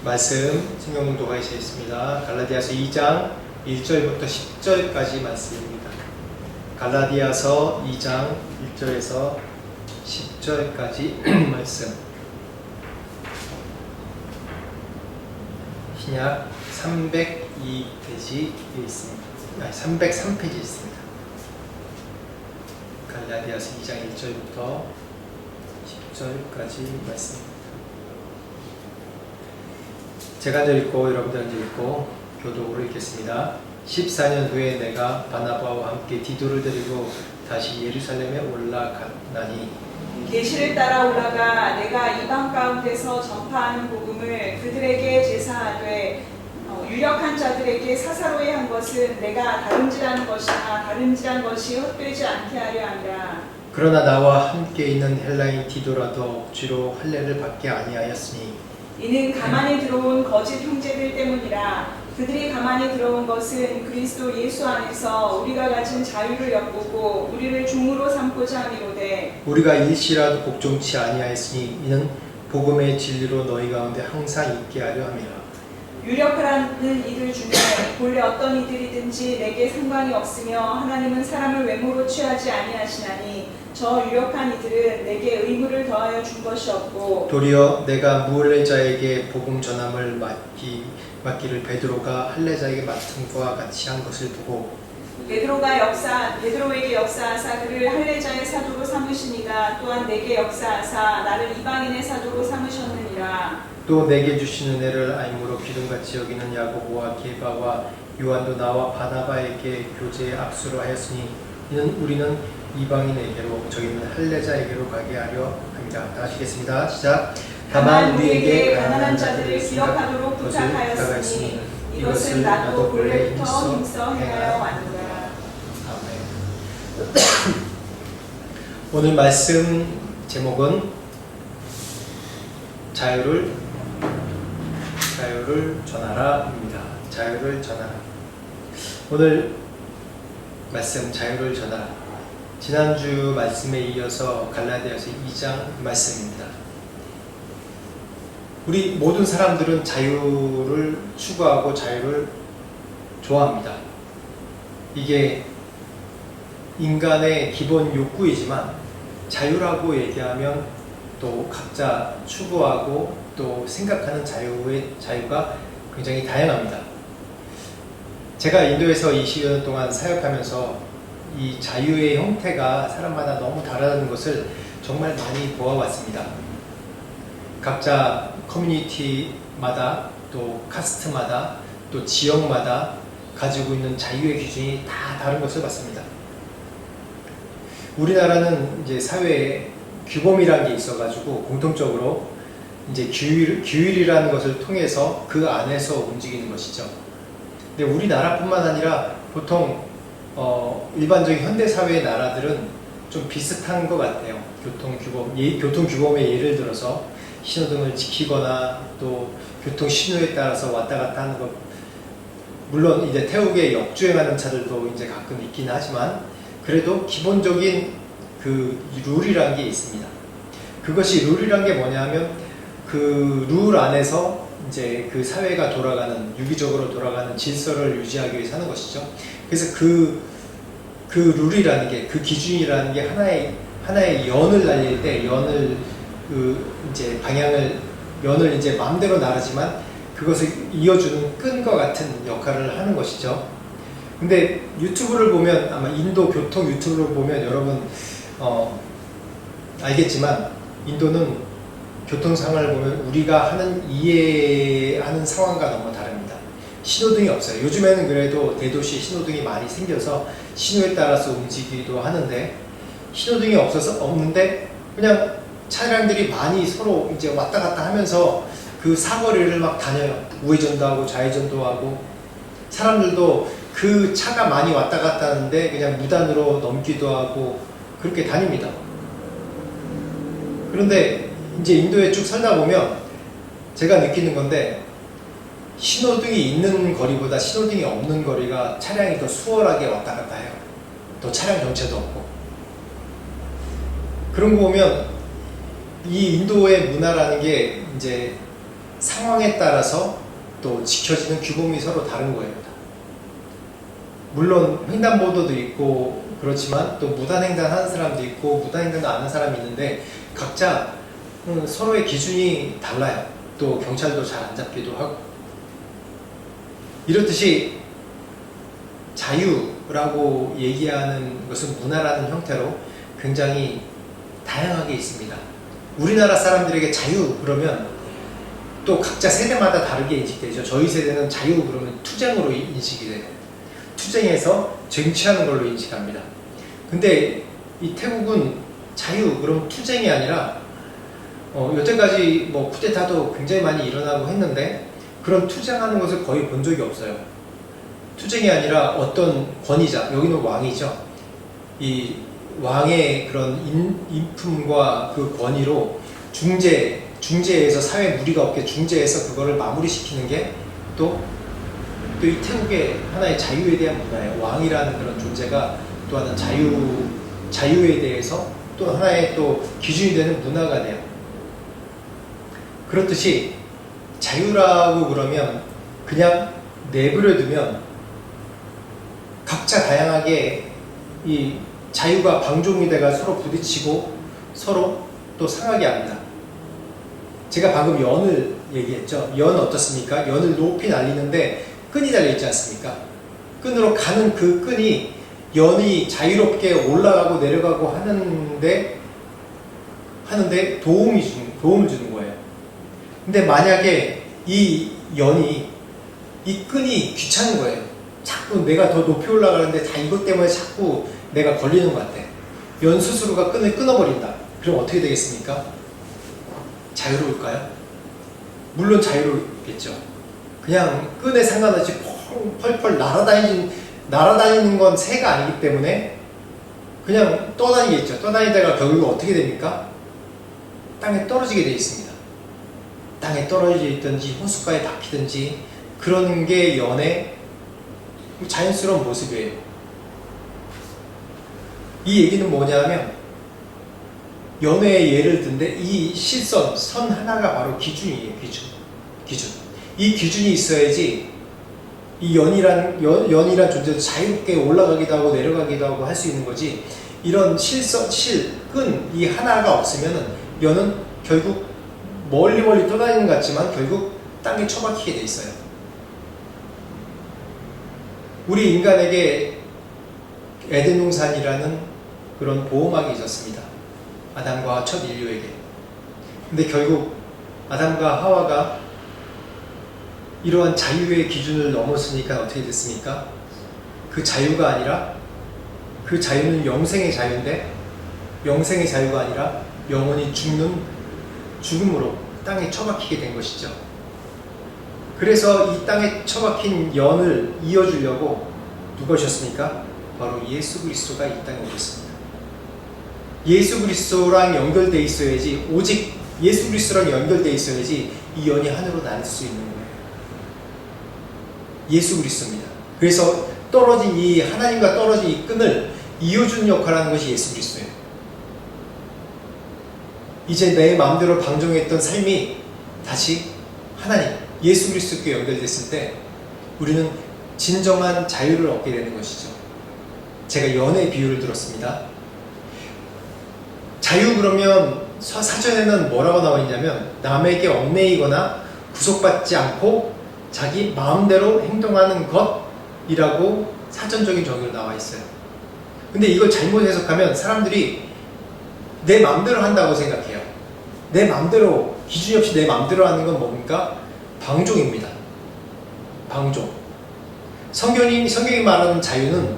말씀 성경 공독하게 되어 있습니다. 갈라디아서 2장 1절부터 10절까지 말씀입니다. 갈라디아서 2장 1절에서 10절까지 말씀. 신약 302페이지에 있습니다. 303페이지에 있습니다. 갈라디아서 2장 1절부터 10절까지 말씀입니다. 제가 먼저 읽고 여러분들 먼저 읽고 교독으로 읽겠습니다. 14년 후에 내가 바나바와 함께 디도를 데리고 다시 예루살렘에 올라갔나니 계시를 따라 올라가 내가 이방 가운데서 전파하는 복음을 그들에게 제사하되 유력한 자들에게 사사로이 한 것은 내가 다름질하는 것이나 다름질한 것이 헛되지 않게 하려 함이라. 그러나 나와 함께 있는 헬라인 디도라도 억지로 할례를 받게 아니하였으니 이는 가만히 들어온 거짓 형제들 때문이라. 그들이 가만히 들어온 것은 그리스도 예수 안에서 우리가 가진 자유를 엿보고 우리를 종으로 삼고자 함이로되 우리가 일시라도 복종치 아니하였으니 이는 복음의 진리로 너희 가운데 항상 있게 하려 함이라. 유력하라는 이들 중에 본래 어떤 이들이든지 내게 상관이 없으며 하나님은 사람을 외모로 취하지 아니하시나니 저 유력한 이들은 내게 의무를 더하여 준 것이 없고 도리어 내가 무할례자에게 복음 전함을 맡기를 베드로가 할례자에게 맡음과 같이 한 것을 보고 베드로에게 역사하사 그를 할례자의 사도로 삼으시니가 또한 내게 역사하사 나를 이방인의 사도로 삼으셨느니라. 또 내게 주신 은혜를 알므로 기둥같이 여기는 야고보와 게바와 요한도 나와 바나바에게 교제에 압수로 하였으니 이는 우리는 이방인에게로 저희는 할례자에게로 가게 하려 합니다. 다 하시겠습니다. 시작. 다만 우리에게 가난한 자들을 기억하도록 부탁하였으니 이것은 나도 본래부터 힘써 행하여 왔노라. 아멘. 오늘 말씀 제목은 자유를 전하라입니다. 자유를 전하라. 오늘 말씀 자유를 전하라. 지난주 말씀에 이어서 갈라디아서 2장 말씀입니다. 우리 모든 사람들은 자유를 추구하고 자유를 좋아합니다. 이게 인간의 기본 욕구이지만 자유라고 얘기하면 또 각자 추구하고 또 생각하는 자유가 굉장히 다양합니다. 제가 인도에서 20여 년 동안 사역하면서 이 자유의 형태가 사람마다 너무 다르다는 것을 정말 많이 보아왔습니다. 각자 커뮤니티마다 또 카스트마다 또 지역마다 가지고 있는 자유의 기준이 다 다른 것을 봤습니다. 우리나라는 이제 사회에 규범이라는 게 있어가지고 공통적으로 이제 규율이라는 것을 통해서 그 안에서 움직이는 것이죠. 근데 우리나라뿐만 아니라 보통 일반적인 현대사회의 나라들은 좀 비슷한 것 같아요. 교통규범의 예를 들어서 신호등을 지키거나 또 교통 신호에 따라서 왔다 갔다 하는 것, 물론 이제 태우게 역주행하는 차들도 이제 가끔 있긴 하지만 그래도 기본적인 그 룰이라는 게 있습니다. 그것이 룰이란 게 뭐냐면 그 룰 안에서 이제 그 사회가 유기적으로 돌아가는 질서를 유지하기 위해서 하는 것이죠. 그래서 그 룰이라는 게, 그 기준이라는 게 하나의 연을 날릴 때 연을 연을 이제 마음대로 나르지만 그것을 이어주는 끈과 같은 역할을 하는 것이죠. 근데 유튜브를 보면, 아마 인도 교통 유튜브를 보면 여러분 알겠지만 인도는 교통상황을 보면 우리가 이해하는 상황과 너무 다릅니다. 신호등이 없어요. 요즘에는 그래도 대도시에 신호등이 많이 생겨서 신호에 따라서 움직이기도 하는데, 신호등이 없는데 그냥 차량들이 많이 서로 이제 왔다 갔다 하면서 그 사거리를 막 다녀요. 우회전도 하고 좌회전도 하고, 사람들도 그 차가 많이 왔다 갔다 하는데 그냥 무단으로 넘기도 하고 그렇게 다닙니다. 그런데 이제 인도에 쭉 살다 보면 제가 느끼는 건데, 신호등이 있는 거리보다 신호등이 없는 거리가 차량이 더 수월하게 왔다 갔다 해요. 또 차량 정체도 없고. 그런 거 보면 이 인도의 문화라는 게 이제 상황에 따라서 또 지켜지는 규범이 서로 다른 거예요. 물론 횡단보도도 있고 그렇지만 또 무단횡단 하는 사람도 있고 무단횡단도 안 하는 사람이 있는데 각자 서로의 기준이 달라요. 또 경찰도 잘 안 잡기도 하고. 이렇듯이 자유라고 얘기하는 것은 문화라는 형태로 굉장히 다양하게 있습니다. 우리나라 사람들에게 자유 그러면 또 각자 세대마다 다르게 인식되죠. 저희 세대는 자유 그러면 투쟁으로 인식이 돼요. 투쟁해서 쟁취하는 걸로 인식합니다. 근데 이 태국은 자유 그럼 투쟁이 아니라 여태까지 뭐 쿠데타도 굉장히 많이 일어나고 했는데 그런 투쟁하는 것을 거의 본 적이 없어요. 투쟁이 아니라 어떤 권위자, 여기는 왕이죠. 이 왕의 그런 인품과 그 권위로 중재해서 사회 무리가 없게 중재해서 그거를 마무리시키는 게 또 이 태국의 하나의 자유에 대한 문화예요. 왕이라는 그런 존재가 또 하나 자유에 대해서 또 하나의 또 기준이 되는 문화가 돼요. 그렇듯이 자유라고 그러면 그냥 내버려두면 각자 다양하게 이 자유가 방종이 돼가 서로 부딪히고 서로 또 상하게 합니다. 제가 방금 연을 얘기했죠. 연 어떻습니까? 연을 높이 날리는데 끈이 달려있지 않습니까? 끈으로 가는 그 끈이 연이 자유롭게 올라가고 내려가고 하는데 도움을 주는 거예요. 근데 만약에 이 끈이 귀찮은 거예요. 자꾸 내가 더 높이 올라가는데 다 이것 때문에 자꾸 내가 걸리는 것 같아. 연 스스로가 끈을 끊어버린다. 그럼 어떻게 되겠습니까? 자유로울까요? 물론 자유롭겠죠. 그냥 끈에 상관없이 펄펄 날아다니는 건 새가 아니기 때문에 그냥 떠다니겠죠. 떠다니다가 결국 어떻게 됩니까? 땅에 떨어지게 되어 있습니다. 땅에 떨어져 있든지 호숫가에 박히든지 그런 게 연의 자연스러운 모습이에요. 이 얘기는 뭐냐면 연애의 예를 든데 이 선 하나가 바로 기준이에요. 기준. 이 기준이 있어야지 이 연이란 존재도 자유롭게 올라가기도 하고 내려가기도 하고 할 수 있는 거지. 이런 끈 이 하나가 없으면은 연은 결국 멀리 떠다니는 것 같지만 결국 땅에 처박히게 돼 있어요. 우리 인간에게 에덴 동산이라는 그런 보호막이 있었습니다. 아담과 첫 인류에게. 근데 결국 아담과 하와가 이러한 자유의 기준을 넘었으니까 어떻게 됐습니까? 그 자유가 아니라 그 자유는 영생의 자유인데 영생의 자유가 아니라 영원히 죽음으로 땅에 처박히게 된 것이죠. 그래서 이 땅에 처박힌 연을 이어주려고 누가 오셨습니까? 바로 예수 그리스도가 이 땅에 오셨습니다. 예수 그리스도랑 연결되어 있어야지, 오직 예수 그리스도랑 연결되어 있어야지 이 연이 하늘로 날 수 있는 거예요. 예수 그리스도입니다. 그래서 하나님과 떨어진 이 끈을 이어주는 역할을 하는 것이 예수 그리스도예요. 이제 내 마음대로 방종했던 삶이 다시 하나님, 예수 그리스도께 연결됐을 때 우리는 진정한 자유를 얻게 되는 것이죠. 제가 연의 비유를 들었습니다. 자유 그러면 사전에는 뭐라고 나와 있냐면 남에게 얽매이거나 구속받지 않고 자기 마음대로 행동하는 것이라고 사전적인 정의로 나와 있어요. 근데 이걸 잘못 해석하면 사람들이 내 마음대로 한다고 생각해요. 내 마음대로, 기준이 없이 내 마음대로 하는 건 뭡니까? 방종입니다. 방종. 성경이 말하는 자유는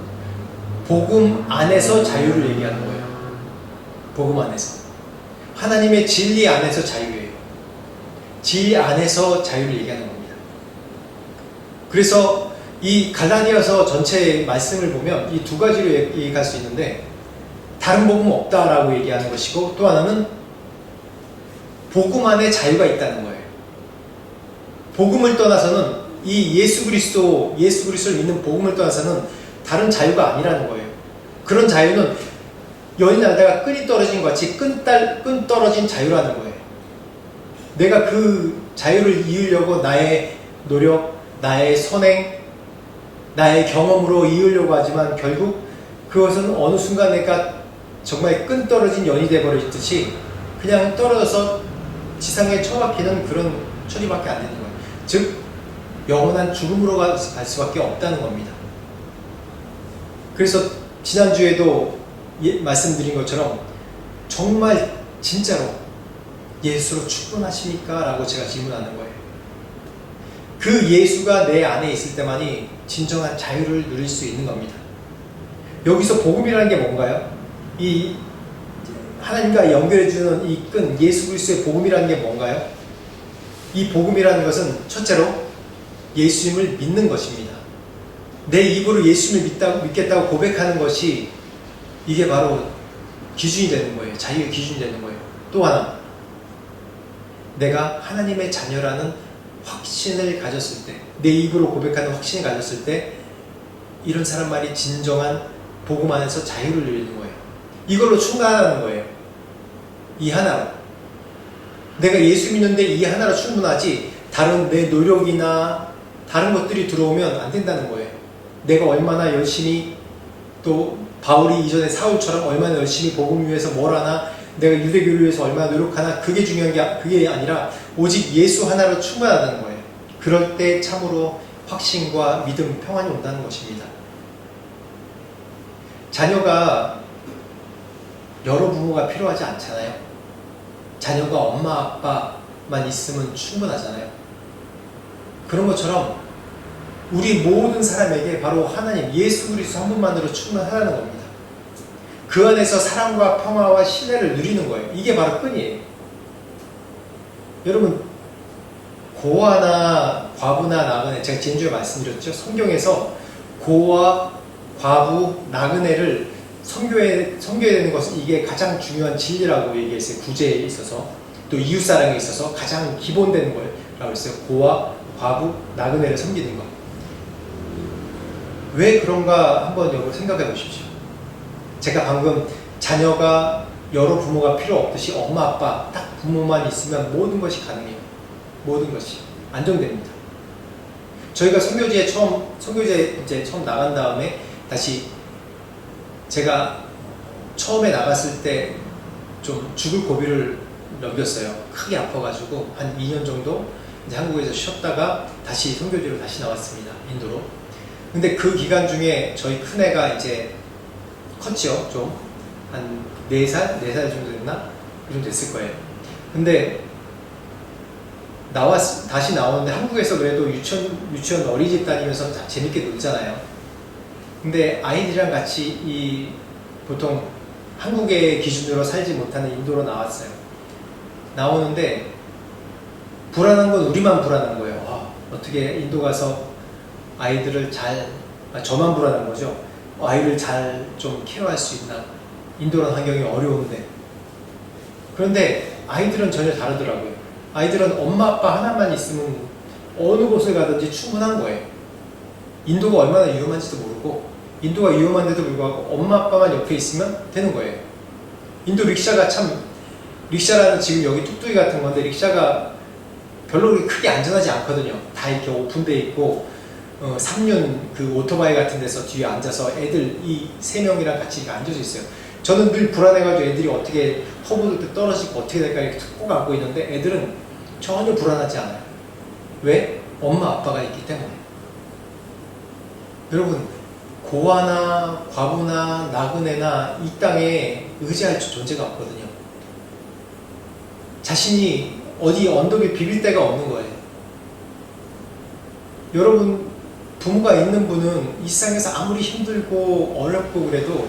복음 안에서 자유를 얘기하는 거예요. 복음 안에서. 하나님의 진리 안에서 자유예요. 진리 안에서 자유를 얘기하는 겁니다. 그래서 이 갈라디아서 전체 말씀을 보면 이 두 가지로 얘기할 수 있는데, 다른 복음 없다라고 얘기하는 것이고, 또 하나는 복음 안에 자유가 있다는 거예요. 복음을 떠나서는 이 예수 그리스도를 믿는 복음을 떠나서는 다른 자유가 아니라는 거예요. 그런 자유는 연이 날다가 끈이 떨어진 것 같이 끈 떨어진 자유라는 거예요. 내가 그 자유를 이으려고 나의 노력, 나의 선행, 나의 경험으로 이으려고 하지만 결국 그것은 어느 순간 내가 정말 끈 떨어진 연이 되어버리듯이 그냥 떨어져서 지상에 처박히는 그런 처리밖에 안 되는 거예요. 즉 영원한 죽음으로 갈 수밖에 없다는 겁니다. 그래서 지난주에도 말씀드린 것처럼 정말 진짜로 예수로 충분하십니까? 라고 제가 질문하는 거예요. 그 예수가 내 안에 있을 때만이 진정한 자유를 누릴 수 있는 겁니다. 여기서 복음이라는 게 뭔가요? 이 하나님과 연결해주는 이 끈, 예수 그리스도의 복음이라는 게 뭔가요? 이 복음이라는 것은 첫째로 예수님을 믿는 것입니다. 내 입으로 예수님을 믿겠다고 고백하는 것이 이게 바로 기준이 되는 거예요. 자유의 기준이 되는 거예요. 또 하나, 내가 하나님의 자녀라는 확신을 가졌을 때, 내 입으로 고백하는 확신을 가졌을 때 이런 사람만이 진정한 복음 안에서 자유를 누리는 거예요. 이걸로 충분하다는 거예요. 이 하나로. 내가 예수 믿는데 이 하나로 충분하지 다른 내 노력이나 다른 것들이 들어오면 안 된다는 거예요. 내가 얼마나 열심히, 또 바울이 이전에 사울처럼 얼마나 열심히 복음 위해서 뭘 하나, 내가 유대교를 위해서 얼마나 노력하나, 그게 중요한 게 그게 아니라 오직 예수 하나로 충분하다는 거예요. 그럴 때 참으로 확신과 믿음, 평안이 온다는 것입니다. 자녀가 여러 부모가 필요하지 않잖아요. 자녀가 엄마 아빠만 있으면 충분하잖아요. 그런 것처럼 우리 모든 사람에게 바로 하나님 예수 그리스도 한 분만으로 충분하다는 겁니다. 그 안에서 사랑과 평화와 신뢰를 누리는 거예요. 이게 바로 끈이에요. 여러분, 고아나 과부나 나그네, 제가 지난주에 말씀드렸죠. 성경에서 고아, 과부, 나그네를 섬겨야 되는 것은 이게 가장 중요한 진리라고 얘기했어요. 구제에 있어서, 또 이웃사랑에 있어서 가장 기본되는 거예요. 라고 했어요. 고아, 과부, 나그네를 섬기는 것. 왜 그런가 한번 여러분 생각해 보십시오. 제가 방금 자녀가 여러 부모가 필요 없듯이 엄마 아빠 딱 부모만 있으면 모든 것이 가능해요. 모든 것이 안정됩니다. 저희가 선교지에 처음 나간 다음에 다시 제가 처음에 나갔을 때 좀 죽을 고비를 넘겼어요. 크게 아파가지고 한 2년 정도 이제 한국에서 쉬었다가 다시 선교지로 다시 나왔습니다. 인도로. 근데 그 기간 중에 저희 큰애가 이제 컸죠. 좀 한 4살? 4살 정도 됐나? 그 정도 됐을 거예요. 근데 다시 나오는데 한국에서 그래도 유치원 어린이집 다니면서 재밌게 놀잖아요. 근데 아이들이랑 같이 보통 한국의 기준으로 살지 못하는 인도로 나왔어요. 나오는데 불안한 건 우리만 불안한 거예요. 어떻게 인도 가서 아이들을 저만 불안한 거죠. 아이를 잘 좀 케어할 수 있나. 인도라는 환경이 어려운데. 그런데 아이들은 전혀 다르더라고요. 아이들은 엄마 아빠 하나만 있으면 어느 곳을 가든지 충분한 거예요. 인도가 얼마나 위험한지도 모르고, 인도가 위험한데도 불구하고 엄마 아빠만 옆에 있으면 되는 거예요. 인도 릭샤라는 지금 여기 뚝뚝이 같은 건데, 릭샤가 별로 그렇게 크게 안전하지 않거든요. 다 이렇게 오픈되어 있고, 3륜 그 오토바이 같은 데서 뒤에 앉아서 애들 이 3명이랑 같이 이렇게 앉아져 있어요. 저는 늘 불안해가지고 애들이 어떻게 허브들 때 떨어지고 어떻게 될까 이렇게 꼭 안고 있는데, 애들은 전혀 불안하지 않아요. 왜? 엄마 아빠가 있기 때문에. 여러분, 고아나 과부나 나그네나 이 땅에 의지할 존재가 없거든요. 자신이 어디 언덕에 비빌 데가 없는 거예요. 여러분, 부모가 있는 분은 이 세상에서 아무리 힘들고 어렵고 그래도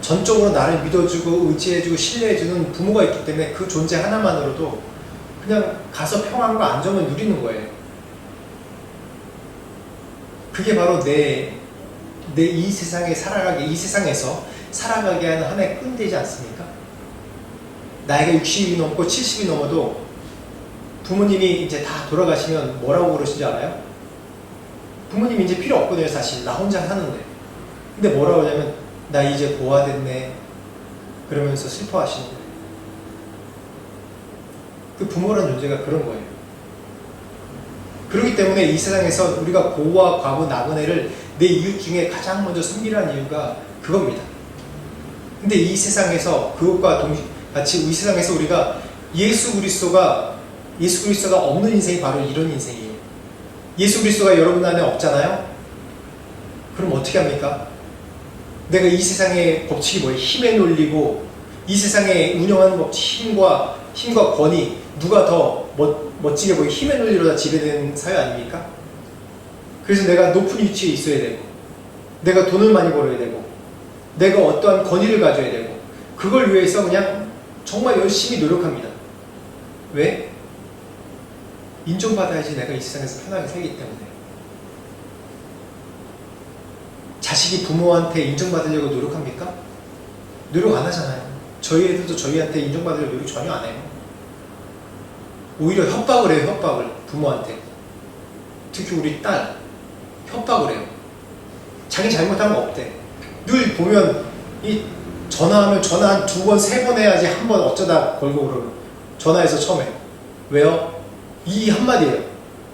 전적으로 나를 믿어주고 의지해주고 신뢰해주는 부모가 있기 때문에 그 존재 하나만으로도 그냥 가서 평안과 안정을 누리는 거예요. 그게 바로 내 이 세상에서 살아가게 하는 하나의 끈 되지 않습니까? 나이가 60이 넘고 70이 넘어도 부모님이 이제 다 돌아가시면 뭐라고 그러시지 않아요? 부모님이 이제 필요 없거든요, 사실. 나 혼자 사는데. 근데 뭐라고 하냐면, 나 이제 고아됐네. 그러면서 슬퍼하시는 거예요. 그 부모라는 존재가 그런 거예요. 그렇기 때문에 이 세상에서 우리가 고와 과부 나그네를 내 이웃 중에 가장 먼저 섬기라는 이유가 그겁니다. 근데 이 세상에서 그것과 같이 이 세상에서 우리가 예수 그리스도가 없는 인생이 바로 이런 인생이에요. 예수 그리스도가 여러분 안에 없잖아요? 그럼 어떻게 합니까? 내가 이 세상의 법칙이 뭐예요? 힘에 놀리고 이 세상에 운영하는 법칙, 힘과 권위, 누가 더 멋지게 보이고 힘에 놀리려다 지배되는 사회 아닙니까? 그래서 내가 높은 위치에 있어야 되고, 내가 돈을 많이 벌어야 되고, 내가 어떠한 권위를 가져야 되고, 그걸 위해서 그냥 정말 열심히 노력합니다. 왜? 인정받아야지 내가 이 세상에서 편하게 살기 때문에. 자식이 부모한테 인정받으려고 노력합니까? 노력 안 하잖아요. 저희 애들도 저희한테 인정받으려고 노력 전혀 안 해요. 오히려 협박을 해요. 협박을 부모한테. 특히 우리 딸 협박을 해요. 자기 잘못한 거 없대. 늘 보면 이 전화하면 전화 한 2번 3번 해야지 한 번 어쩌다 걸고 그러고 전화해서 처음에 왜요? 이 한마디예요.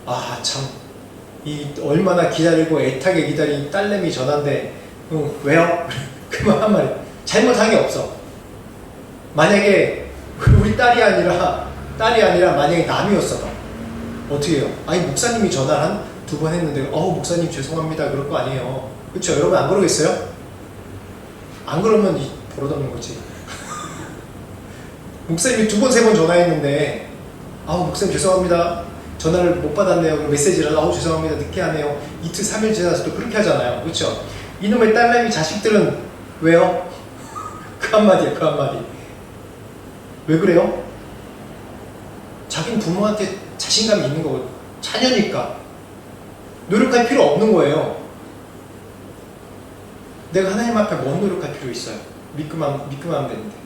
아 참 이 얼마나 기다리고 애타게 기다린 딸내미 전화인데 왜요? 그만 한마디. 잘못한 게 없어. 만약에 우리 딸이 아니라 만약에 남이었어 봐. 어떻게 해요? 아니 목사님이 전화 한 2번 했는데 목사님 죄송합니다 그럴 거 아니에요. 그쵸? 여러분 안 그러겠어요? 안 그러면 버릇없는 거지. 목사님이 2번 3번 전화했는데 목사님 죄송합니다 전화를 못 받았네요. 메시지를 죄송합니다 늦게 하네요. 이틀 3일 지나서도 그렇게 하잖아요. 그쵸? 이놈의 딸내미 자식들은 왜요? 그 한마디야 그 한마디. 왜 그래요? 자기는 부모한테 자신감이 있는 거고 자녀니까 노력할 필요 없는 거예요. 내가 하나님 앞에 뭔 노력할 필요 있어요? 믿기만 하면 되는데.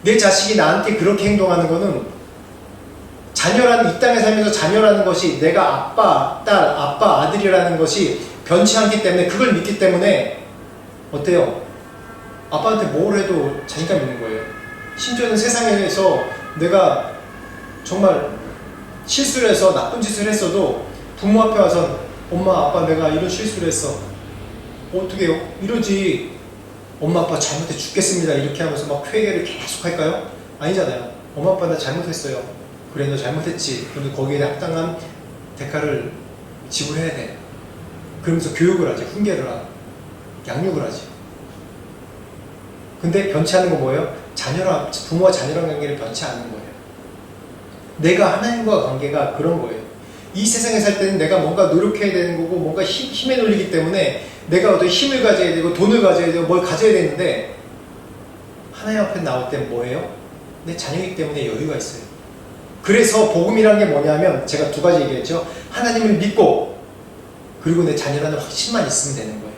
내 자식이 나한테 그렇게 행동하는 거는 이 땅에 살면서 자녀라는 것이 내가 아빠, 딸, 아빠, 아들이라는 것이 변치 않기 때문에 그걸 믿기 때문에 어때요? 아빠한테 뭘 해도 자신감 있는 거예요. 심지어는 세상에서 내가 정말 실수를 해서 나쁜 짓을 했어도 부모 앞에 와서 엄마, 아빠 내가 이런 실수를 했어. 어떻게 해요? 이러지. 엄마, 아빠 잘못해 죽겠습니다. 이렇게 하면서 막 회개를 계속 할까요? 아니잖아요. 엄마, 아빠 나 잘못했어요. 그래 너 잘못했지. 그래도 거기에 합당한 대가를 지불해야 돼. 그러면서 교육을 하지. 훈계를 하고 양육을 하지. 근데 변치 않는 건 뭐예요? 부모와 자녀랑 관계를 변치 않는 거예요. 내가 하나님과 관계가 그런 거예요. 이 세상에 살 때는 내가 뭔가 노력해야 되는 거고 뭔가 힘에 놀리기 때문에 내가 어떤 힘을 가져야 되고 돈을 가져야 되고 뭘 가져야 되는데 하나님 앞에 나올 땐 뭐예요? 내 자녀이기 때문에 여유가 있어요. 그래서 복음이란 게 뭐냐면 제가 2가지 얘기했죠. 하나님을 믿고 그리고 내 자녀라는 확신만 있으면 되는 거예요.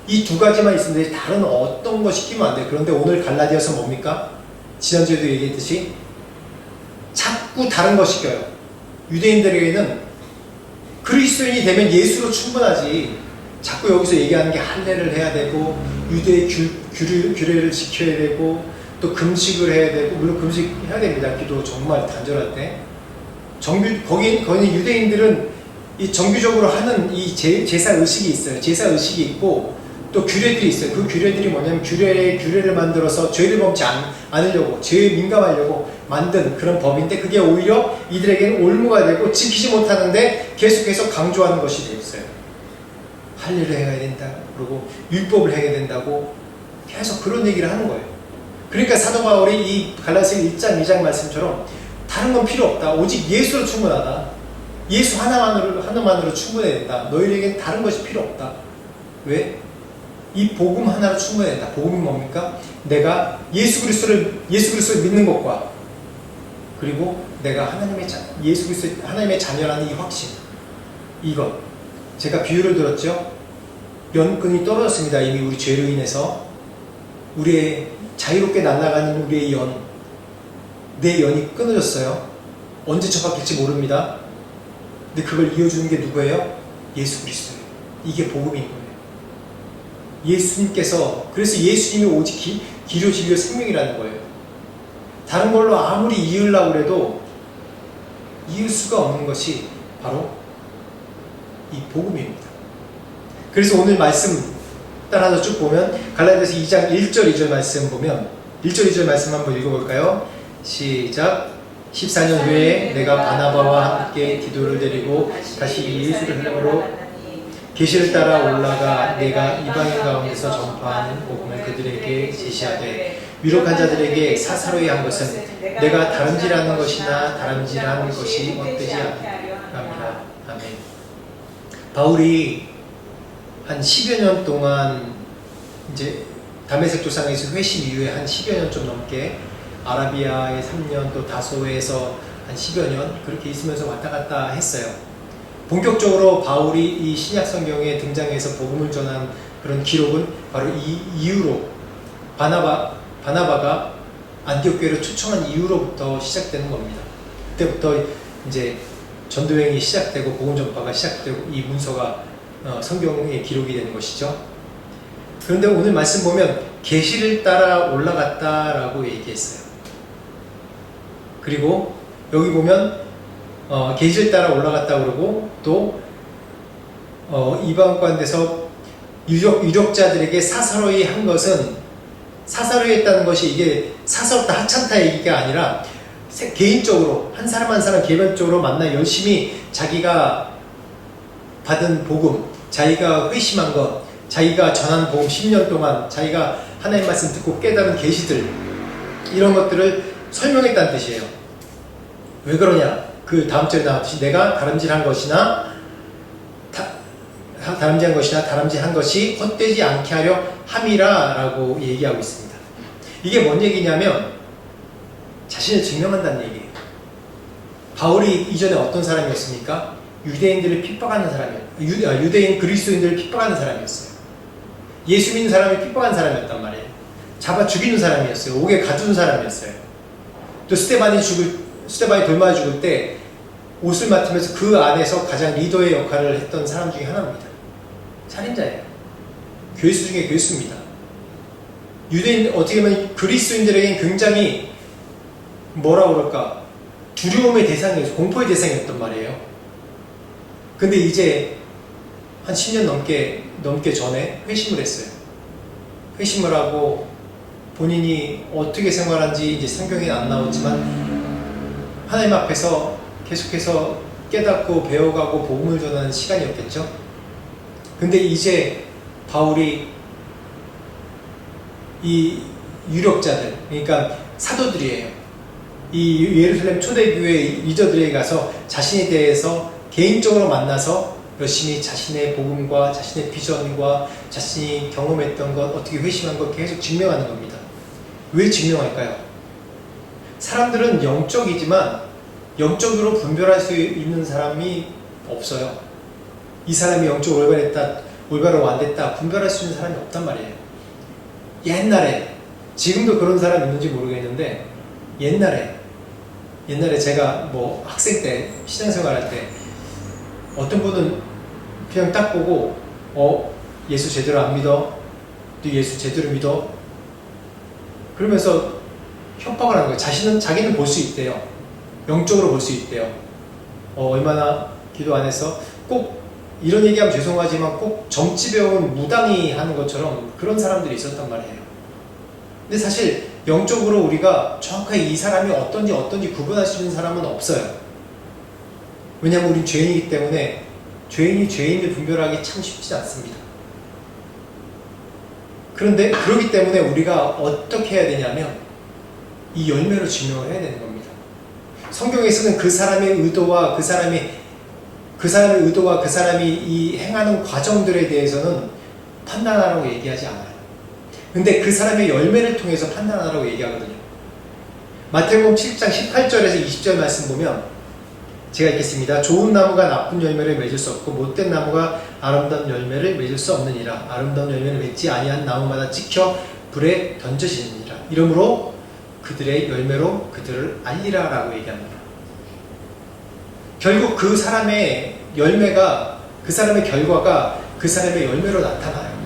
이 2가지만 있으면 되지 다른 어떤 거 시키면 안 돼요. 그런데 오늘 갈라디아서 뭡니까? 지난주에도 얘기했듯이 자꾸 다른 거 시켜요. 유대인들에게는 그리스도인이 되면 예수로 충분하지. 자꾸 여기서 얘기하는 게 할례를 해야 되고 유대의 규례를 지켜야 되고 또 금식을 해야 되고 물론 금식해야 됩니다. 기도 정말 단절할 때 거기 유대인들은 이 정규적으로 하는 이 제사 의식이 있어요. 제사 의식이 있고 또 규례들이 있어요. 그 규례들이 뭐냐면 규례를 만들어서 죄를 범치 않으려고 죄에 민감하려고 만든 그런 법인데 그게 오히려 이들에게는 올무가 되고 지키지 못하는데 계속해서 강조하는 것이 되어 있어요. 할례를 해야 된다. 그리고 율법을 해야 된다고 계속 그런 얘기를 하는 거예요. 그러니까 사도 바울이 이 갈라디아서 1장 2장 말씀처럼 다른 건 필요 없다. 오직 예수로 충분하다. 예수 하나만으로 충분해야 된다. 너희에겐 다른 것이 필요 없다. 왜? 이 복음 하나로 충분해야 된다. 복음이 뭡니까? 내가 예수 그리스도를 믿는 것과 그리고 내가 예수 그리스도 하나님의 자녀라는 이 확신. 이것. 제가 비유를 들었죠. 연끈이 떨어졌습니다. 이미 우리 죄로 인해서 우리의 자유롭게 날아가는 우리의 내 연이 끊어졌어요. 언제 처박힐지 모릅니다. 근데 그걸 이어주는 게 누구예요? 예수 그리스도예요. 이게 복음인 거예요. 예수님께서 그래서 예수님이 오직 기료 진료 생명이라는 거예요. 다른 걸로 아무리 이으려고 해도 이을 수가 없는 것이 바로 이 복음입니다. 그래서 오늘 말씀 따라서 쭉 보면 갈라디아서 2장 1절 2절 말씀 보면 1절 2절 말씀 한번 읽어볼까요? 시작. 14년 후에 내가 바나바와 함께 디도를 데리고 다시 예루살렘으로 계시를 따라 올라가 내가 이방인 가운데서 전파하는 복음을 그들에게 제시하되 유력한 자들에게 사사로이 한 것은 내가 다름질하는 것이나 다름질하는 것이 헛되지 않으라. 아멘. 바울이 한 10여 년 동안 이제 다메섹 도상에서 회심 이후에 한 10여 년 좀 넘게 아라비아에 3년 또 다소에서 한 10여 년 그렇게 있으면서 왔다 갔다 했어요. 본격적으로 바울이 이 신약 성경에 등장해서 복음을 전한 그런 기록은 바로 이 이후로 바나바가 안디옥 교회를 초청한 이후로부터 시작되는 겁니다. 그때부터 이제 전도행이 시작되고 복음 전파가 시작되고 이 문서가 성경에 기록이 되는 것이죠. 그런데 오늘 말씀 보면 계시를 따라 올라갔다라고 얘기했어요. 그리고 여기 보면 계시를 따라 올라갔다 그러고 또 이방 가운데서 유력자들에게 사사로이 한 것은 사사로이 했다는 것이 이게 사사롭다 하찮다 얘기가 아니라 개인적으로 한 사람 한 사람 개별적으로 만나 열심히 자기가 받은 복음, 자기가 회심한 것, 자기가 전한 복음 10년 동안 자기가 하나님 말씀 듣고 깨달은 계시들 이런 것들을 설명했다는 뜻이에요. 왜 그러냐? 그 다음 절에 나왔듯이 내가 다름질한 것이나 다름질한 것이 헛되지 않게 하려 함이라 라고 얘기하고 있습니다. 이게 뭔 얘기냐면 자신을 증명한다는 얘기예요. 바울이 이전에 어떤 사람이었습니까? 유대인들을 핍박하는 사람이에요. 유대인 그리스도인들을 핍박하는 사람이었어요. 예수 믿는 사람을 핍박하는 사람이었단 말이에요. 잡아 죽이는 사람이었어요. 옥에 가두는 사람이었어요. 또 스데반이 돌맞아 죽을 때 옷을 맡으면서 그 안에서 가장 리더의 역할을 했던 사람 중에 하나입니다. 살인자예요. 교수 중에 교수입니다. 유대인, 어떻게 보면 그리스도인들에겐 굉장히 뭐라 그럴까 두려움의 대상이었어요. 공포의 대상이었단 말이에요. 근데 이제 한 10년 넘게 전에 회심을 했어요. 회심을 하고 본인이 어떻게 생활한지 이제 성경에 안 나오지만 하나님 앞에서 계속해서 깨닫고 배워가고 복음을 전하는 시간이었겠죠. 근데 이제 바울이 이 유력자들, 그러니까 사도들이에요. 이 예루살렘 초대교회 리더들에게 가서 자신에 대해서 개인적으로 만나서 열심히 자신의 복음과 자신의 비전과 자신이 경험했던 것, 어떻게 회심한 것 계속 증명하는 겁니다. 왜 증명할까요? 사람들은 영적이지만 영적으로 분별할 수 있는 사람이 없어요. 이 사람이 영적으로 올바랬다, 올바로 안 됐다 분별할 수 있는 사람이 없단 말이에요. 옛날에, 지금도 그런 사람 있는지 모르겠는데 옛날에 제가 뭐 학생 때 신앙생활 할 때 어떤 분은 그냥 딱 보고 예수 제대로 안 믿어? 또 예수 제대로 믿어? 그러면서 협박을 하는 거예요. 자기는 볼 수 있대요. 영적으로 볼 수 있대요. 얼마나 기도 안 해서 꼭 이런 얘기하면 죄송하지만 꼭 점집에 온 무당이 하는 것처럼 그런 사람들이 있었단 말이에요. 근데 사실 영적으로 우리가 정확하게 이 사람이 어떤지 구분할 수 있는 사람은 없어요. 왜냐하면 우린 죄인이기 때문에 죄인이 죄인을 분별하기 참 쉽지 않습니다. 그런데 그렇기 때문에 우리가 어떻게 해야 되냐면 이 열매로 증명을 해야 되는 겁니다. 성경에서는 그 사람의 의도와 그 사람이 이 행하는 과정들에 대해서는 판단하라고 얘기하지 않아요. 근데 그 사람의 열매를 통해서 판단하라고 얘기하거든요. 마태복음 7장 18절에서 20절 말씀 보면 제가 읽겠습니다. 좋은 나무가 나쁜 열매를 맺을 수 없고 못된 나무가 아름다운 열매를 맺을 수 없느니라. 아름다운 열매를 맺지 아니한 나무마다 찍혀 불에 던져지느니라. 이러므로 그들의 열매로 그들을 알리라 라고 얘기합니다. 결국 그 사람의 열매가, 그 사람의 결과가 그 사람의 열매로 나타나요.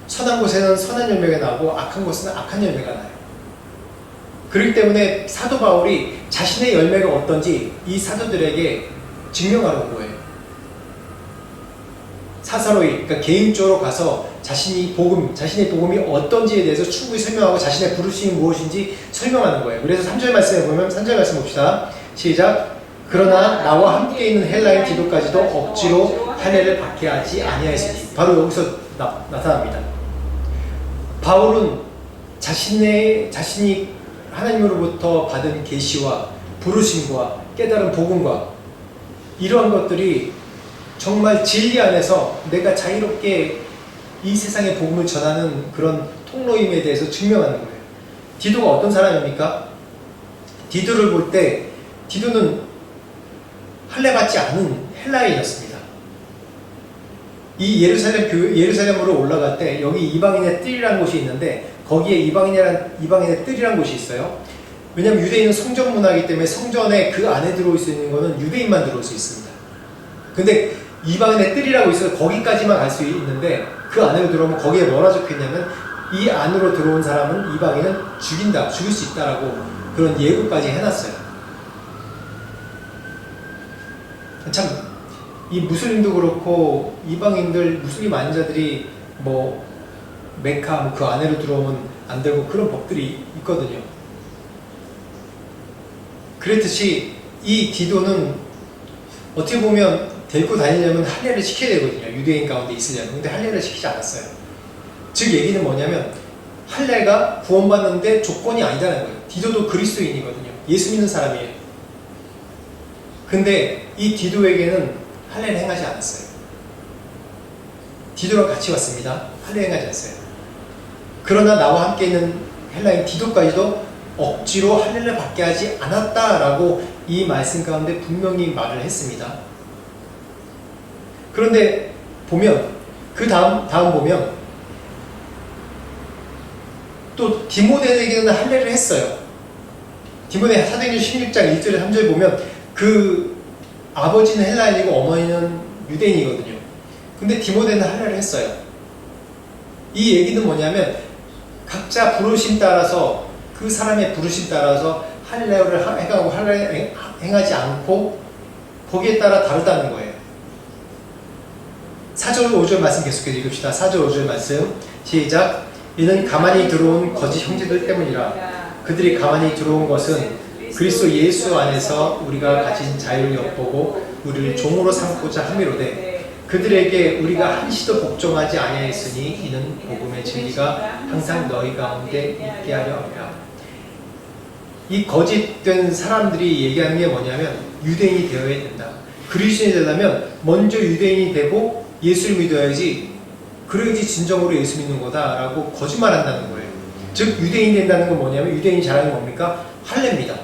선한 곳에는 선한 열매가 나고 악한 곳에는 악한 열매가 나요. 그렇기 때문에 사도 바울이 자신의 열매가 어떤지 이 사도들에게 증명하러 온 거예요. 사사로이, 그러니까 개인적으로 가서 자신의 복음이 어떤지에 대해서 충분히 설명하고 자신의 부르심이 무엇인지 설명하는 거예요. 그래서 3절 말씀에 보면 3절 말씀 봅시다. 시작. 그러나 나와 함께 있는 헬라인 디도까지도 억지로 할례를 받게 하지 아니하였으니. 바로 여기서 나타납니다. 바울은 자신이 하나님으로부터 받은 계시와 부르심과 깨달은 복음과 이러한 것들이 정말 진리 안에서 내가 자유롭게 이 세상의 복음을 전하는 그런 통로임에 대해서 증명하는 거예요. 디도가 어떤 사람입니까? 디도를 볼 때 디도는 할례 받지 않은 헬라인이었습니다. 이 예루살렘으로 올라갈 때 여기 이방인의 뜰이라는 곳이 있는데 거기에 이방인의 뜰이라는 곳이 있어요. 왜냐하면 유대인은 성전 문화이기 때문에 성전에 그 안에 들어올 수 있는 것은 유대인만 들어올 수 있습니다. 근데 이방인의 뜰이라고 있어서 거기까지만 갈 수 있는데 그 안으로 들어오면 거기에 뭐라 적혀있냐면 이 안으로 들어온 사람은 이방인은 죽일 수 있다라고 그런 예고까지 해놨어요. 참 이 무슬림도 그렇고 이방인들 무슬림 아닌 자들이 뭐 메카 그 안으로 들어오면 안 되고 그런 법들이 있거든요. 그랬듯이 이 디도는 어떻게 보면 데리고 다니려면 할례를 시켜야 되거든요. 유대인 가운데 있으려면. 근데 할례를 시키지 않았어요. 즉 얘기는 뭐냐면 할례가 구원받는데 조건이 아니다는 거예요. 디도도 그리스도인이거든요. 예수 믿는 사람이에요. 근데 이 디도에게는 할례를 행하지 않았어요. 디도랑 같이 왔습니다. 할례 행하지 않았어요. 그러나 나와 함께 있는 헬라인 디도까지도 억지로 할례를 받게 하지 않았다라고 이 말씀 가운데 분명히 말을 했습니다. 그런데 보면 그 다음 보면 또 디모데에게는 할례를 했어요. 디모데 사도행전 16장 1절 3절 보면 그 아버지는 헬라인이고 어머니는 유대인이거든요. 근데 디모데는 할례를 했어요. 이 얘기는 뭐냐면 각자 부르심 따라서 그 사람의 부르심 따라서 할례를 행하고 할례 행하지 않고 거기에 따라 다르다는 거예요. 4절 5절 말씀 계속해서 읽읍시다. 4절 5절 말씀 시작. 이는 가만히 들어온 거짓 형제들 때문이라. 그들이 가만히 들어온 것은 그리스도 예수 안에서 우리가 가진 자유를 엿보고 우리를 종으로 삼고자 함이로되 그들에게 우리가 한시도 복종하지 아니하였으니 이는 복음의 진리가 항상 너희 가운데 있게 하려 함이라. 이 거짓된 사람들이 얘기하는 게 뭐냐면 유대인이 되어야 된다. 그리스도인이 되려면 먼저 유대인이 되고 예수를 믿어야지, 그래야지 진정으로 예수 믿는 거다라고 거짓말한다는 거예요. 즉 유대인이 된다는 건 뭐냐면 유대인이 잘하는 뭡니까? 할례입니다.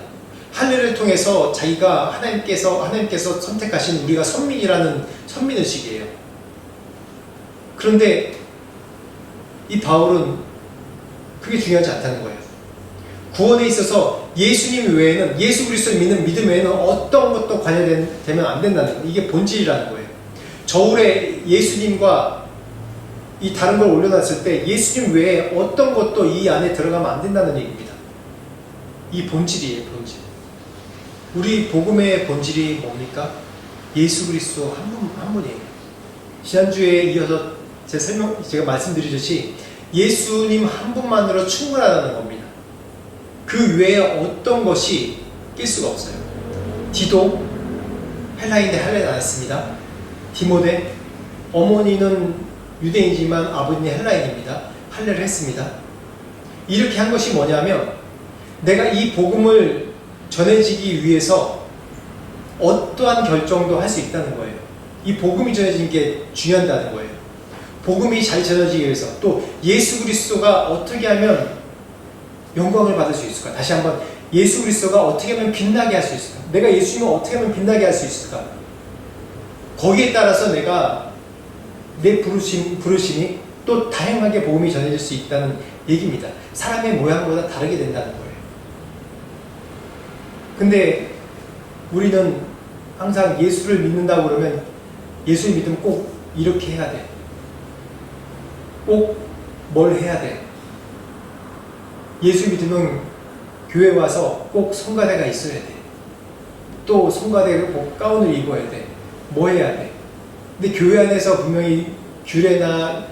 할례를 통해서 자기가 하나님께서 선택하신 우리가 선민이라는 선민의식이에요. 그런데 이 바울은 그게 중요하지 않다는 거예요. 구원에 있어서 예수님 외에는, 예수 그리스도를 믿는 믿음 외에는 어떤 것도 관여되면 안 된다는 거예요. 이게 본질이라는 거예요. 저울에 예수님과 이 다른 걸 올려놨을 때 예수님 외에 어떤 것도 이 안에 들어가면 안 된다는 얘기입니다. 이 본질이에요, 본질. 우리 복음의 본질이 뭡니까? 예수 그리스도 한 분이에요. 지난주에 이어서 제가 말씀드리듯이 예수님 한 분만으로 충분하다는 겁니다. 그 외에 어떤 것이 낄 수가 없어요. 디도 헬라인데 할례는 안 했습니다. 디모데 어머니는 유대인이지만 아버님이 헬라인입니다. 할례를 했습니다. 이렇게 한 것이 뭐냐면 내가 이 복음을 전해지기 위해서 어떠한 결정도 할 수 있다는 거예요. 이 복음이 전해지는 게 중요하다는 거예요. 복음이 잘 전해지기 위해서 또 예수 그리스도가 어떻게 하면 영광을 받을 수 있을까? 다시 한번 예수 그리스도가 어떻게 하면 빛나게 할 수 있을까? 내가 예수님을 어떻게 하면 빛나게 할 수 있을까? 거기에 따라서 내가 내 부르심이 또 다양하게 복음이 전해질 수 있다는 얘기입니다. 사람의 모양보다 다르게 된다는 거예요. 근데 우리는 항상 예수를 믿는다고 그러면 예수를 믿으면 꼭 이렇게 해야 돼. 꼭 뭘 해야 돼. 예수 믿으면 교회 와서 꼭 성가대가 있어야 돼. 또 성가대가 꼭 가운을 입어야 돼. 뭐 해야 돼? 근데 교회 안에서 분명히 규례나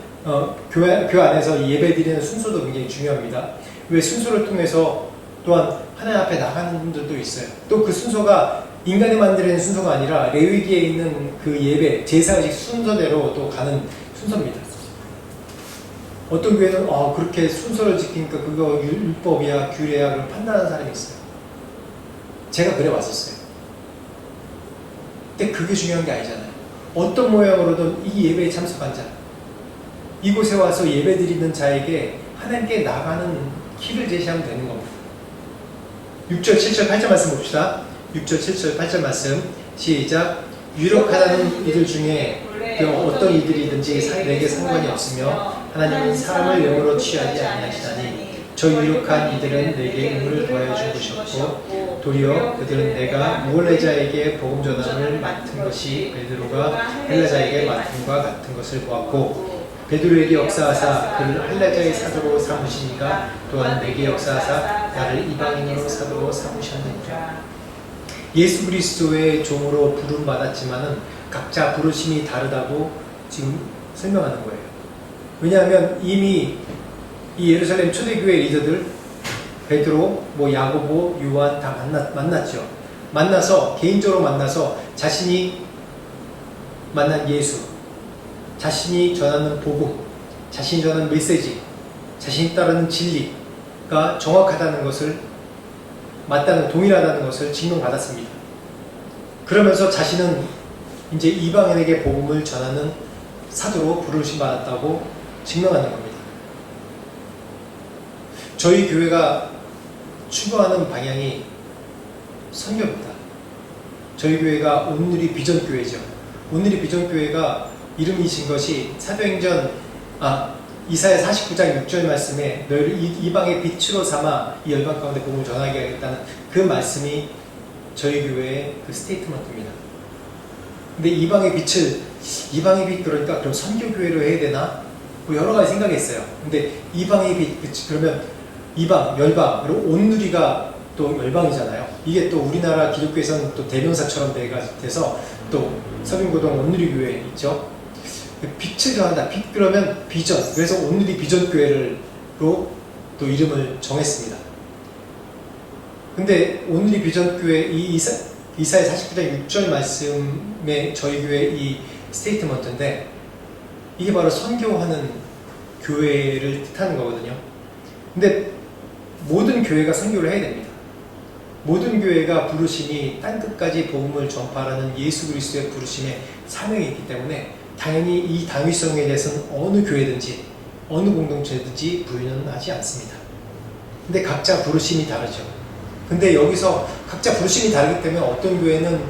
교회 안에서 예배 드리는 순서도 굉장히 중요합니다. 왜 순서를 통해서 또한 하나님 앞에 나가는 분들도 있어요. 또 그 순서가 인간이 만드는 순서가 아니라 레위기에 있는 그 예배, 제사의식 순서대로 또 가는 순서입니다. 어떤 교회는 그렇게 순서를 지키니까 그거 율법이야, 규례야, 그걸 판단하는 사람이 있어요. 제가 그래 왔었어요. 근데 그게 중요한 게 아니잖아요. 어떤 모양으로든 이 예배에 참석한 자, 이곳에 와서 예배 드리는 자에게 하나님께 나가는 길을 제시하면 되는 겁니다. 6절, 7절, 8절 말씀 봅시다. 6절, 7절, 8절 말씀 시작. 유력하다는 이들 중에 어떤 이들이든지 내게 상관이 없으며 하나님은 사람을 영으로 취하지 아니하시다니 저 유력한 이들은 내게 의무를 더하여 주셨고 도리어 그들은 내가 무할레자에게 복음 전함을 맡은 것이 베드로가 헬라자에게 맡음과 같은 것을 보았고 베드로에게 역사하사 그를 헬라자의 사도로 삼으시니까 또한 내게 역사하사 나를 이방인으로 사도로 삼으셨느니라. 예수 그리스도의 종으로 부름 받았지만은 각자 부르심이 다르다고 지금 설명하는 거예요. 왜냐하면 이미 이 예루살렘 초대교회 리더들 베드로, 야고보, 요한 다 만났죠. 만나서 개인적으로 만나서 자신이 만난 예수, 자신이 전하는 복음, 자신이 전하는 메시지, 자신이 따르는 진리가 정확하다는 것을 동일하다는 것을 증명받았습니다. 그러면서 자신은 이제 이방인에게 복음을 전하는 사도로 부르심 받았다고 증명하는 겁니다. 저희 교회가 추구하는 방향이 선교입니다. 저희 교회가 온누리 비전 교회죠. 온누리 비전 교회가 이름이 진 것이 이사야 49장 6절 말씀에 너희를 이방의 빛으로 삼아 이 열방 가운데 복음을 전하게 하겠다는 그 말씀이 저희 교회의 그 스테이트먼트입니다. 근데 이방의 빛 그러니까 그럼 선교교회로 해야 되나? 여러 가지 생각했어요. 근데 이방의 빛, 그러면 이방, 열방, 그리고 온누리가 또 열방이잖아요. 이게 또 우리나라 기독교에서는 또 대명사처럼 돼서 또 서빙고동 온누리 교회 있죠. 빛을 전한다. 빛 그러면 비전. 그래서 온누리 비전 교회로 또 이름을 정했습니다. 근데 온누리 비전 교회 이사야 49장 6절 말씀에 저희 교회 이 스테이트먼트인데 이게 바로 선교하는 교회를 뜻하는 거거든요. 근데 모든 교회가 선교를 해야 됩니다. 모든 교회가 부르심이 땅끝까지 복음을 전파하는 예수 그리스도의 부르심에 사명이 있기 때문에 당연히 이 당위성에 대해서는 어느 교회든지 어느 공동체든지 부인은 하지 않습니다. 근데 각자 부르심이 다르죠. 근데 여기서 각자 부르심이 다르기 때문에 어떤 교회는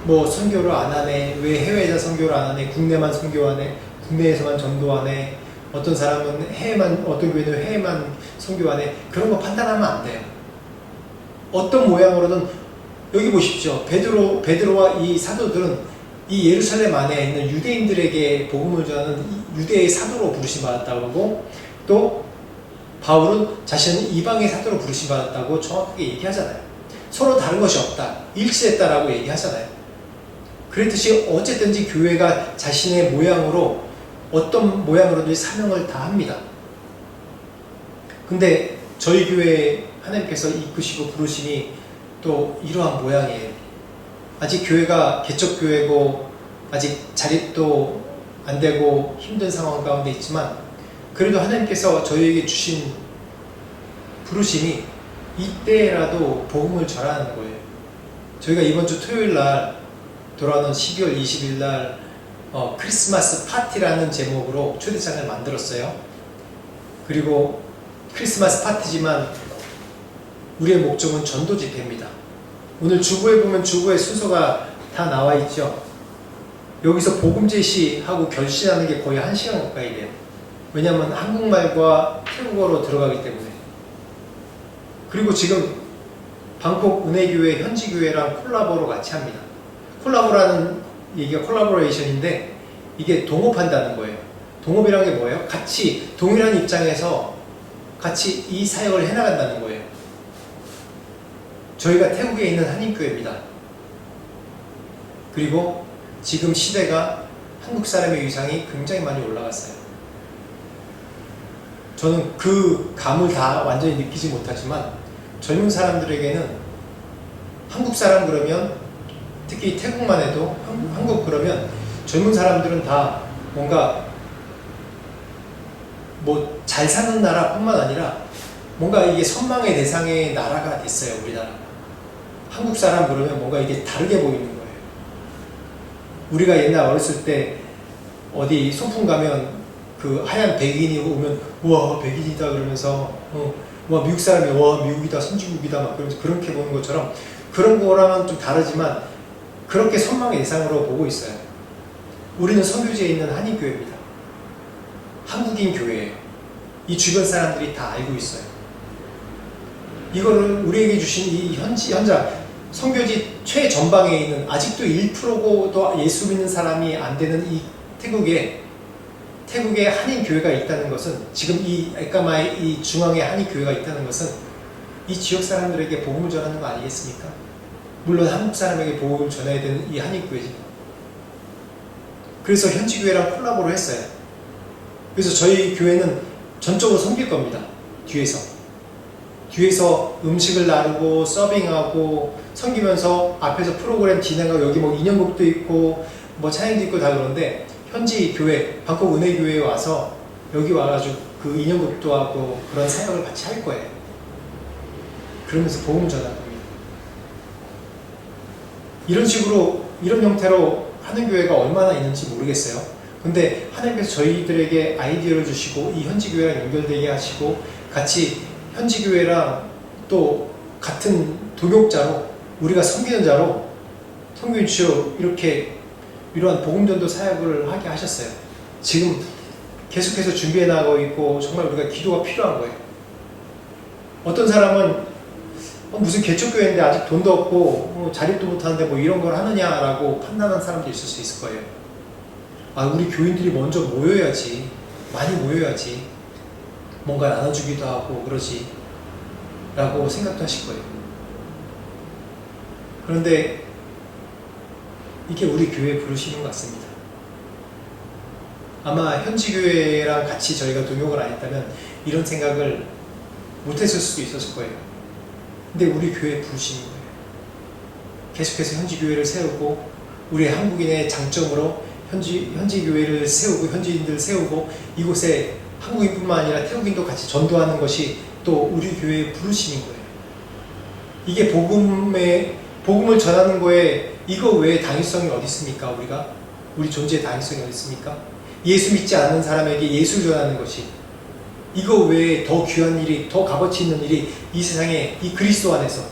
선교를 안 하네, 왜 해외에서 선교를 안 하네, 국내만 선교하네, 국내에서만 전도하네, 어떤 사람은 어떤 교회는 해외만 선교하네, 그런 거 판단하면 안 돼요. 어떤 모양으로든 여기 보십시오. 베드로와 이 사도들은 이 예루살렘 안에 있는 유대인들에게 복음을 전하는 유대의 사도로 부르심 받았다고 하고 또 바울은 자신은 이방의 사도로 부르심 받았다고 정확하게 얘기하잖아요. 서로 다른 것이 없다. 일치했다라고 얘기하잖아요. 그랬듯이 어쨌든지 교회가 자신의 모양으로 어떤 모양으로든지 사명을 다합니다. 근데 저희 교회에 하나님께서 이끄시고 부르심이 또 이러한 모양이에요. 아직 교회가 개척교회고 아직 자립도 안 되고 힘든 상황 가운데 있지만 그래도 하나님께서 저희에게 주신 부르심이 이때라도 복음을 전하는 거예요. 저희가 이번 주 토요일 날 돌아오는 12월 20일 날 크리스마스 파티라는 제목으로 초대장을 만들었어요. 그리고 크리스마스 파티지만 우리의 목적은 전도 집회입니다. 오늘 주보에 보면 주보의 순서가 다 나와 있죠. 여기서 복음 제시하고 결신하는 게 거의 1시간 가까이 돼요. 왜냐하면 한국말과 태국어로 들어가기 때문에. 그리고 지금 방콕 은혜교회 현지교회랑 콜라보로 같이 합니다. 콜라보라는 얘기가 콜라보레이션인데 이게 동업한다는 거예요. 동업이라는 게 뭐예요? 같이 동일한 입장에서 같이 이 사역을 해나간다는 거예요. 저희가 태국에 있는 한인교회입니다. 그리고 지금 시대가 한국 사람의 위상이 굉장히 많이 올라갔어요. 저는 그 감을 다 완전히 느끼지 못하지만 젊은 사람들에게는 한국 사람 그러면, 특히 태국만 해도 한국 그러면 젊은 사람들은 다 뭔가 뭐 잘 사는 나라뿐만 아니라 뭔가 이게 선망의 대상의 나라가 됐어요. 우리나라. 한국 사람 그러면 뭔가 이게 다르게 보이는 거예요. 우리가 옛날 어렸을 때 어디 소풍 가면 그 하얀 백인이 오면 우와 백인이다 그러면서 와 미국 사람이 와 미국이다 선진국이다 막 그러면서 그렇게 보는 것처럼, 그런 거랑은 좀 다르지만 그렇게 선망의 대상으로 보고 있어요. 우리는 선교지에 있는 한인교회입니다. 한국인 교회예요. 이 주변 사람들이 다 알고 있어요. 이거를 우리에게 주신 이 현장 선교지 최전방에 있는, 아직도 1%도 예수 믿는 사람이 안 되는 이 태국에 한인 교회가 있다는 것은, 지금 이 에까마의 이 중앙에 한인 교회가 있다는 것은 이 지역 사람들에게 복음을 전하는 거 아니겠습니까? 물론 한국 사람에게 복음을 전해야 되는 이 한인 교회지만. 그래서 현지 교회랑 콜라보를 했어요. 그래서 저희 교회는 전적으로 섬길 겁니다. 뒤에서 음식을 나누고 서빙하고 섬기면서 앞에서 프로그램 진행하고, 여기 뭐 인형극도 있고 뭐 찬양도 있고 다 그런데, 현지 교회 방콕 은혜교회에 와서 여기 와가지고 그 인형극도 하고 그런 사역을 같이 할 거예요. 그러면서 복음 전할 겁니다. 이런 식으로, 이런 형태로 하는 교회가 얼마나 있는지 모르겠어요. 근데 하나님께서 저희들에게 아이디어를 주시고 이 현지 교회랑 연결되게 하시고, 같이 현지 교회랑 또 같은 동역자로, 우리가 섬기는 자로 섬기는 주로 이렇게 이러한 복음전도 사역을 하게 하셨어요. 지금 계속해서 준비해 나가고 있고, 정말 우리가 기도가 필요한 거예요. 어떤 사람은 무슨 개척교회인데 아직 돈도 없고 자립도 못하는데 뭐 이런 걸 하느냐라고 판단하는 사람도 있을 수 있을 거예요. 아, 우리 교인들이 먼저 모여야지, 많이 모여야지 뭔가 나눠주기도 하고 그러지 라고 생각도 하실 거예요. 그런데 이게 우리 교회에 부르시는 것 같습니다. 아마 현지 교회랑 같이 저희가 동역을 안 했다면 이런 생각을 못했을 수도 있었을 거예요. 근데 우리 교회에 부르시는 거예요. 계속해서 현지 교회를 세우고, 우리 한국인의 장점으로 현지 교회를 세우고, 현지인들을 세우고, 이곳에 한국인뿐만 아니라 태국인도 같이 전도하는 것이 또 우리 교회에 부르시는 거예요. 이게 복음을 전하는 거에 이거 외에 당위성이 어디 있습니까? 우리 존재의 당위성이 어디 있습니까? 예수 믿지 않는 사람에게 예수를 전하는 것이, 이거 외에 더 귀한 일이, 더 값어치 있는 일이 이 세상에, 이 그리스도 안에서,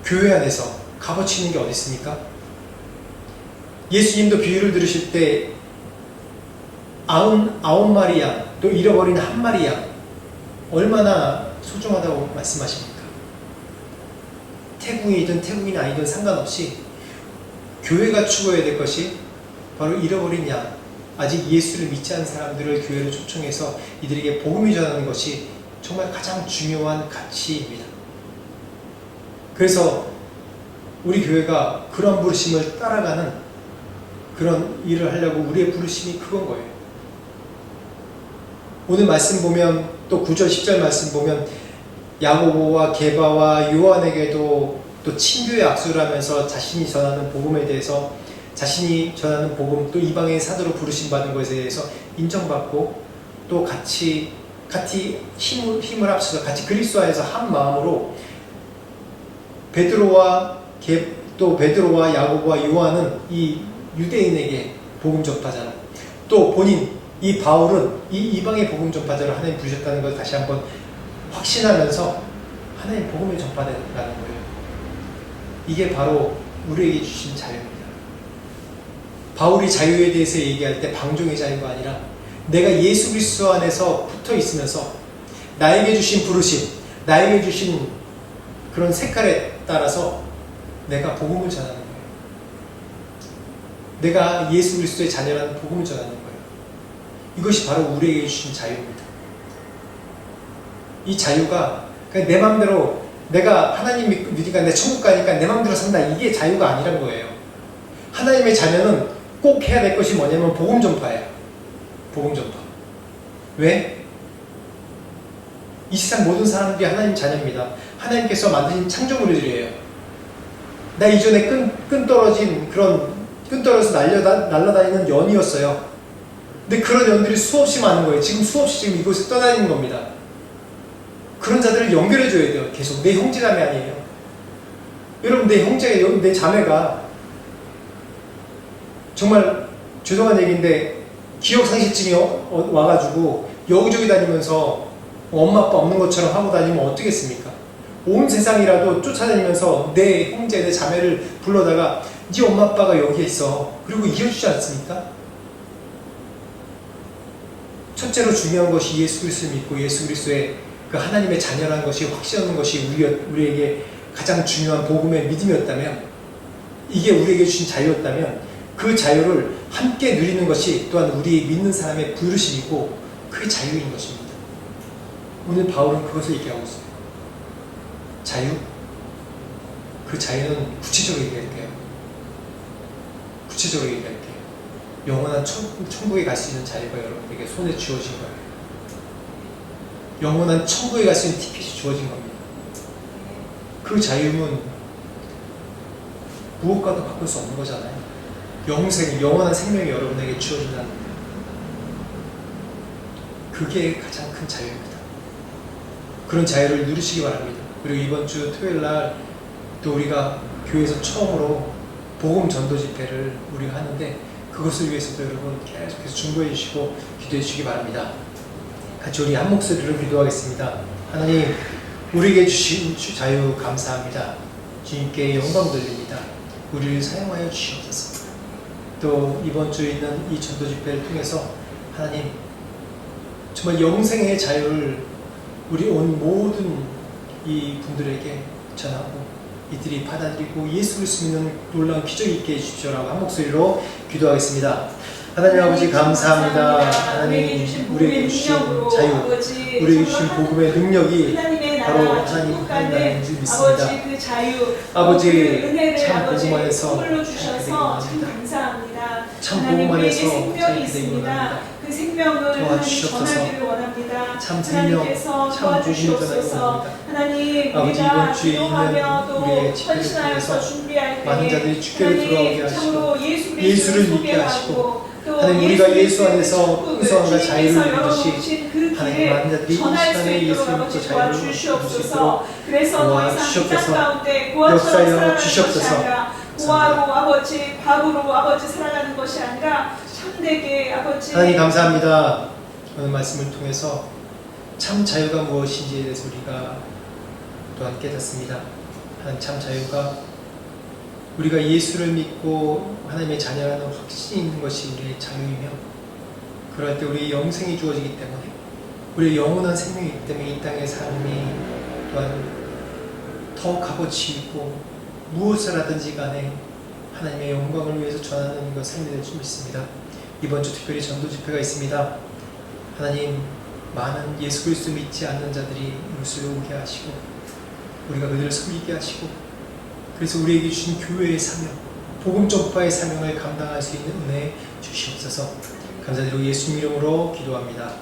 교회 안에서 값어치 있는 게 어디 있습니까? 예수님도 비유를 들으실 때 99마리 양, 또 잃어버린 한 마리 양, 얼마나 소중하다고 말씀하십니까? 태국인이든 태국인 아니든 상관없이 교회가 추구해야 될 것이 바로 잃어버린 양, 아직 예수를 믿지 않은 사람들을 교회로 초청해서 이들에게 복음을 전하는 것이 정말 가장 중요한 가치입니다. 그래서 우리 교회가 그런 부르심을 따라가는 그런 일을 하려고 우리의 부르심이 그건 거예요. 오늘 말씀 보면, 또 9절 10절 말씀 보면, 야고보와 게바와 요한에게도 또 친교의 악수를 하면서 자신이 전하는 복음에 대해서, 자신이 전하는 복음, 또 이방의 사도로 부르심 받은 것에 대해서 인정받고, 또 같이 힘을 합쳐서 같이 그리스도 안에서 한 마음으로 베드로와 야고보와 요한은 이 유대인에게 복음 전파자로, 또 본인 이 바울은 이 이방의 복음 전파자로 하나님 부르셨다는 걸 다시 한번 확신하면서 하나님 복음을 전파되라는 거예요. 이게 바로 우리에게 주신 자유입니다. 바울이 자유에 대해서 얘기할 때 방종의 자유가 아니라, 내가 예수 그리스도 안에서 붙어 있으면서 나에게 주신 부르심, 나에게 주신 그런 색깔에 따라서 내가 복음을 전하는 거예요. 내가 예수 그리스도의 자녀라는 복음을 전하는 거예요. 이것이 바로 우리에게 주신 자유입니다. 이 자유가 그냥 내 맘대로 내가 하나님 믿으니까 내 천국 가니까 내 마음대로 산다. 이게 자유가 아니란 거예요. 하나님의 자녀는 꼭 해야 될 것이 뭐냐면 복음 전파예요. 복음 전파. 왜? 이 세상 모든 사람들이 하나님 자녀입니다. 하나님께서 만드신 창조물들이에요. 나 이전에 끈 떨어져서 날아다니는 연이었어요. 근데 그런 연들이 수없이 많은 거예요. 수없이 지금 이곳에 떠다니는 겁니다. 그런 자들을 연결해줘야 돼요. 계속. 내 형제자매 아니에요. 여러분, 내 자매가 정말 죄송한 얘기인데 기억상실증이 와가지고 여기저기 다니면서 엄마 아빠 없는 것처럼 하고 다니면 어떻겠습니까? 온 세상이라도 쫓아다니면서 내 형제, 내 자매를 불러다가 네 엄마 아빠가 여기에 있어. 그리고 이어주지 않습니까? 첫째로 중요한 것이 예수 그리스도를 믿고 예수 그리스도의 그 하나님의 자녀라는 것이 확신하는 것이 우리에게 가장 중요한 복음의 믿음이었다면, 이게 우리에게 주신 자유였다면 그 자유를 함께 누리는 것이 또한 우리 믿는 사람의 부르심이고 그게 자유인 것입니다. 오늘 바울은 그것을 얘기하고 있어요. 자유? 그 자유는 구체적으로 얘기할게요. 구체적으로 얘기할게요. 영원한 천국에 갈 수 있는 자유가 여러분에게 손에 주어진 거예요. 영원한 천국에 갈 수 있는 티켓이 주어진 겁니다. 그 자유는 무엇과도 바꿀 수 없는 거잖아요. 영원한 생명이 여러분에게 주어진다는 거예요. 그게 가장 큰 자유입니다. 그런 자유를 누리시기 바랍니다. 그리고 이번 주 토요일 날 또 우리가 교회에서 처음으로 복음 전도 집회를 우리가 하는데 그것을 위해서도 여러분 계속해서 중보해 주시고 기도해 주시기 바랍니다. 같이 우리 한 목소리로 기도하겠습니다. 하나님, 우리에게 주신 자유 감사합니다. 주님께 영광 돌립니다. 우리를 사용하여 주시옵소서. 또 이번 주에 있는 이 전도 집회를 통해서 하나님, 정말 영생의 자유를 우리 온 모든 이 분들에게 전하고 이들이 받아들이고 예수 그리스도 믿는 놀라운 기적이 있게 해주십시오라고 한 목소리로 기도하겠습니다. 하나님 아버지 감사합니다. 하나님 우리에게 주신 자유, 우리에게 주신 복음의 능력이 바로 하나님 나라인 줄 믿습니다. 그 자유, 아버지 그 은혜를 참 아버지 복음 안에서 선물로 주셔서 참 감사합니다. 참 하나님, 복음 우리에게 안에서 생명이 되기 있습니다. 원합니다. 그 생명을 하나님 도와주시옵소서. 전하기를 원합니다. 참 생명, 하나님께서 참 복음을 전하기 도와주시옵소서. 원합니다. 하나님, 아버지 우리가 이번 주에 기도하며 있는 우리의 또 집회를 헌신하여서 통해서 준비할 많은 때에 자들이 주께로 돌아오게 하시고 참으로 예수를 예수를 믿게 하시고 소개하고 또 하나님 우리가 예수 그리스도의 안에서 축복을 풍성함과 자유를 주님께서 누리듯이 열어놓으신 그 하나님 길을 많은 자들이 이 전할 수 시간에 있도록 예수 아버지 믿고 자유를 도와주시옵소서. 그래서 더 이상 이 도와주시옵소서. 땅 가운데 고아처럼 역사여 살아가는 것이 주시옵소서. 아니라 고아로 아버지 과부로 아버지 살아가는 것이 아니라 참되게 아버지 하나님 감사합니다. 오늘 말씀을 통해서 참 자유가 무엇인지에 대해서 우리가 또한 깨닫습니다. 하나님 참 자유가 우리가 예수를 믿고 하나님의 자녀라는 확신이 있는 것이 우리의 자유이며 그럴 때 우리의 영생이 주어지기 때문에 우리의 영원한 생명이기 때문에 이 땅의 삶이 또한 더 값어치 있고 무엇을 하든지 간에 하나님의 영광을 위해서 전하는 것 삶이 될 줄 믿습니다. 이번 주 특별히 전도 집회가 있습니다. 하나님 많은 예수 그리스도 믿지 않는 자들이 이곳으로 오게 하시고 우리가 그들을 섬기게 하시고 그래서 우리에게 주신 교회의 사명, 복음 전파의 사명을 감당할 수 있는 은혜 주시옵소서. 감사드리고 예수님 이름으로 기도합니다.